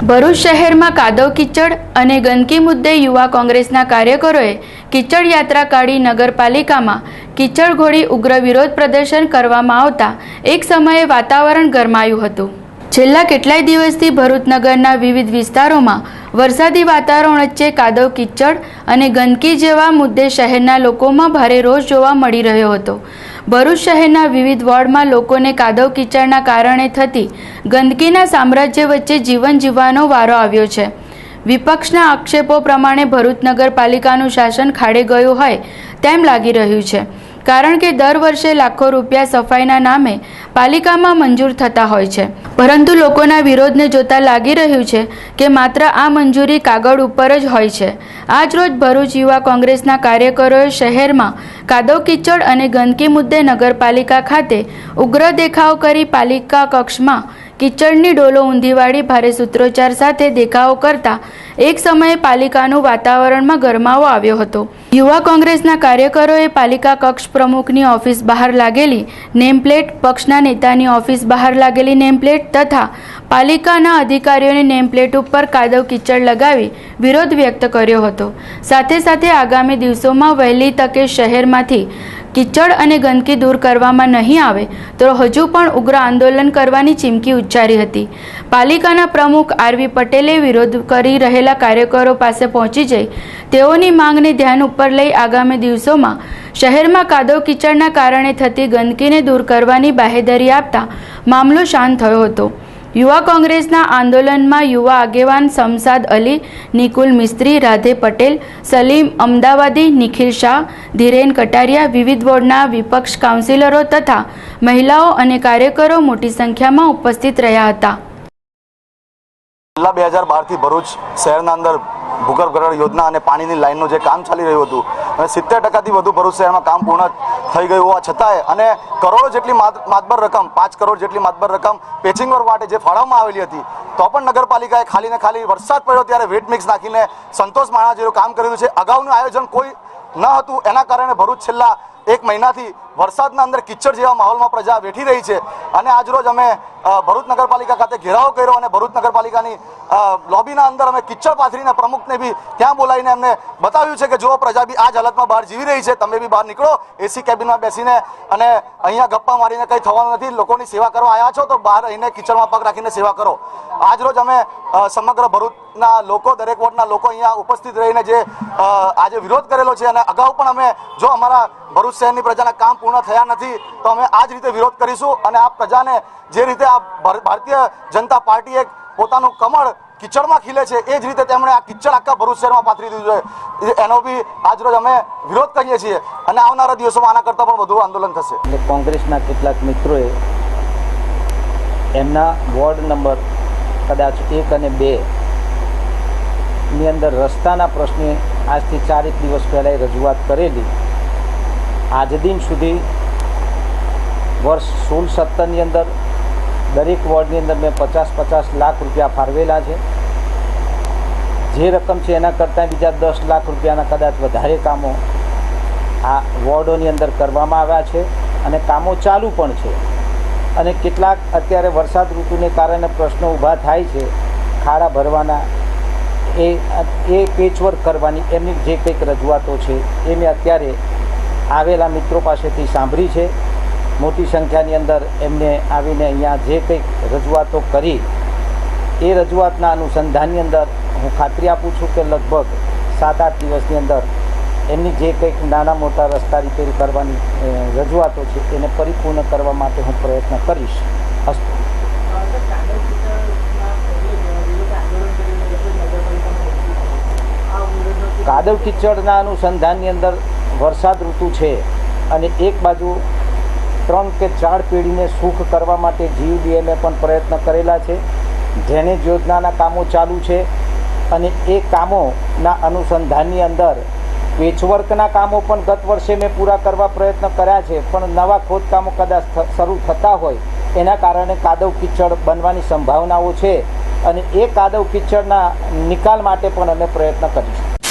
ભરૂચ શહેરમાં કાદવ કીચડ અને ગંદકી મુદ્દે યુવા કોંગ્રેસના કાર્યકરોએ કીચડ યાત્રા કાઢી નગરપાલિકામાં કીચડ ઘોડી ઉગ્ર વિરોધ પ્રદર્શન કરવામાં આવતા એક સમયે વાતાવરણ ગરમાયું હતું। છેલ્લા કેટલાય દિવસથી ભરૂચ નગરના વિવિધ વિસ્તારોમાં વરસાદી વાતાવરણ વચ્ચે કાદવ કીચડ અને ગંદકી જેવા મુદ્દે શહેરના લોકોમાં ભારે રોષ જોવા મળી રહ્યો હતો। ભરૂચ શહેરના વિવિધ વોર્ડમાં લોકોને કાદવ કીચડના કારણે થતી ગંદકીના સામ્રાજ્ય વચ્ચે જીવન જીવવાનો વારો આવ્યો છે। વિપક્ષના આક્ષેપો પ્રમાણે ભરૂચ નગરપાલિકાનું શાસન ખાડે ગયું હોય તેમ લાગી રહ્યું છે, કારણ કે દર વર્ષે લાખો રૂપિયા સફાઈના નામે પાલિકામાં મંજૂર થતા હોય છે, પરંતુ લોકોના વિરોધને જોતા લાગી રહ્યું છે કે માત્ર આ મંજૂરી કાગળ ઉપર જ હોય છે। આજ રોજ ભરૂચ યુવા કોંગ્રેસના કાર્યકરોએ શહેરમાં કાદવ કીચડ અને ગંદકી મુદ્દે નગરપાલિકા ખાતે ઉગ્ર દેખાવ કરી પાલિકા કક્ષમાં કીચડની ડોલો ઊંધી વાળી ભારે સૂત્રોચ્ચાર સાથે દેખાવો કરતા એક સમયે પાલિકાનું વાતાવરણમાં ગરમાવો આવ્યો હતો। યુવા કોંગ્રેસના કાર્યકરોએ પાલિકા કક્ષ પ્રમુખની ઓફિસ બહાર લાગેલી નેમપ્લેટ, પક્ષના નેતાની ઓફિસ બહાર લાગેલી નેમપ્લેટ તથા પાલિકાના અધિકારીઓની નેમપ્લેટ ઉપર કાદવ કીચડ લગાવી વિરોધ વ્યક્ત કર્યો હતો। સાથે સાથે આગામી દિવસોમાં વહેલી તકે શહેરમાંથી કીચડ અને ગંદકી દૂર કરવામાં નહીં આવે તો હજુ પણ ઉગ્ર આંદોલન કરવાની ચીમકી ઉચ્ચારી હતી। પાલિકાના પ્રમુખ આરવી પટેલે વિરોધ કરી રહેલા કાર્યકરો પાસે પહોંચી જઈ તેઓની માંગને ધ્યાન ઉપર લઈ આગામી દિવસોમાં શહેરમાં કાદવ કીચડના કારણે થતી ગંદકીને દૂર કરવાની બાહેધરી આપતા મામલો શાંત થયો હતો। યુવા કોંગ્રેસના આંદોલનમાં યુવા આગેવાન શમશાદ અલી, નિકુલ મિસ્ત્રી, રાધે પટેલ, સલીમ અમદાવાદી, નિખિલ શાહ, ધીરેન કટારિયા, વિવિધ વોર્ડના વિપક્ષ કાઉન્સિલરો તથા મહિલાઓ અને કાર્યકરો મોટી સંખ્યામાં ઉપસ્થિત રહ્યા હતા। છેલ્લા 2012 થી ભરૂચ શહેરના અંદર ભૂગર્ભ ગટર યોજના અને પાણીની લાઇનનું જે કામ ચાલી રહ્યું હતું અને 70% વધુ ભરૂચ શહેરમાં કામ પૂર્ણ થઈ ગયું હોવા છતાંય અને કરોડો જેટલી માતબર રકમ 5 કરોડ જેટલી માતબર રકમ પેચિંગ વર્ક માટે જે ફાળવવામાં આવેલી હતી તો પણ નગરપાલિકાએ ખાલી ને ખાલી વરસાદ પડ્યો ત્યારે વેટ મિક્સ નાખીને સંતોષ માણવા જેવું કામ કરેલું છે। અગાઉનું આયોજન કોઈ ન હતું, એના કારણે ભરૂચ છેલ્લા એક મહિનાથી વરસાદના અંદર કિચડ જેવા માહોલમાં પ્રજા બેઠી રહી છે અને આજરોજ અમે ભરૂચ નગરપાલિકા ખાતે ઘેરાવો કર્યો અને ભરૂચ નગરપાલિકાની લોબીના અંદર અમે કિચડ પાથરીને પ્રમુખને બી ત્યાં બોલાવીને એમને બતાવ્યું છે કે જો પ્રજા બી આ જ હાલતમાં બહાર જીવી રહી છે, તમે બી બહાર નીકળો, એસી કેબિનમાં બેસીને અને અહીંયા ગપ્પા મારીને કંઈ થવાનું નથી, લોકોની સેવા કરવા આવ્યા છો તો બહાર રહીને કિચડમાં પગ રાખીને સેવા કરો। આજરોજ અમે સમગ્ર ભરૂચના લોકો, દરેક વોર્ડના લોકો અહીંયા ઉપસ્થિત રહીને જે આજે વિરોધ કરેલો છે અને અગાઉ પણ અમે જો અમારા ભરૂચ શહેરની પ્રજાના કામ પૂર્ણ થયા નથી તો અમે આ જ રીતે વિરોધ કરીશું અને આ પ્રજાને જે રીતે આ ભારતીય જનતા પાર્ટી એક પોતાનું કમળ કિચડમાં ખીલે છે એ જ રીતે તેમણે આ કિચડ આખા ભરૂચ શહેરમાં પાથરી દીધું છે, એનો બી આજરોજ અમે વિરોધ કરીએ છીએ અને આવનારા દિવસોમાં આના કરતાં પણ વધુ આંદોલન થશે। એટલે કોંગ્રેસના કેટલાક મિત્રોએ એમના વોર્ડ નંબર કદાચ 1 અને 2 ની અંદર રસ્તાના પ્રશ્ને આજથી 4 દિવસ પહેલાં રજૂઆત કરેલી। આજ દિન સુધી વર્ષ 16-17ની અંદર દરેક વોર્ડની અંદર મેં 50-50 લાખ રૂપિયા ફાળવેલા છે। જે રકમ છે એના કરતાં બીજા 10 લાખ રૂપિયાના કદાચ વધારે કામો આ વોર્ડોની અંદર કરવામાં આવ્યા છે અને કામો ચાલુ પણ છે અને કેટલાક અત્યારે વરસાદ ઋતુને કારણે પ્રશ્નો ઊભા થાય છે, ખાડા ભરવાના, એ પેચવર્ક કરવાની, એમની જે કંઈક રજૂઆતો છે એ મેં અત્યારે આવેલા મિત્રો પાસેથી સાંભળી છે। મોટી સંખ્યાની અંદર એમને આવીને અહીંયા જે કંઈક રજૂઆતો કરી એ રજૂઆતના અનુસંધાનની અંદર હું ખાતરી આપું છું કે લગભગ 7-8 દિવસની અંદર એમની જે કંઈક નાના મોટા રસ્તા રિપેર કરવાની રજૂઆતો છે એને પરિપૂર્ણ કરવા માટે હું પ્રયત્ન કરીશ। અસ્તુ। કાદવ કીચડના અનુસંધાનની અંદર વરસાદ ઋતુ છે અને એક બાજુ 3 કે 4 પેઢીને સુખ કરવા માટે જીયુડીએમએ પણ પ્રયત્ન કરેલા છે, જેને યોજનાના કામો ચાલુ છે અને એ કામોના અનુસંધાનની અંદર પેચવર્કના કામો પણ ગત વર્ષે મેં પૂરા કરવા પ્રયત્ન કર્યા છે, પણ નવા ખોદકામો કદાચ શરૂ થતા હોય એના કારણે કાદવ કીચડ બનવાની સંભાવનાઓ છે અને એ કાદવ કીચડના નિકાલ માટે પણ અમે પ્રયત્ન કરીશું।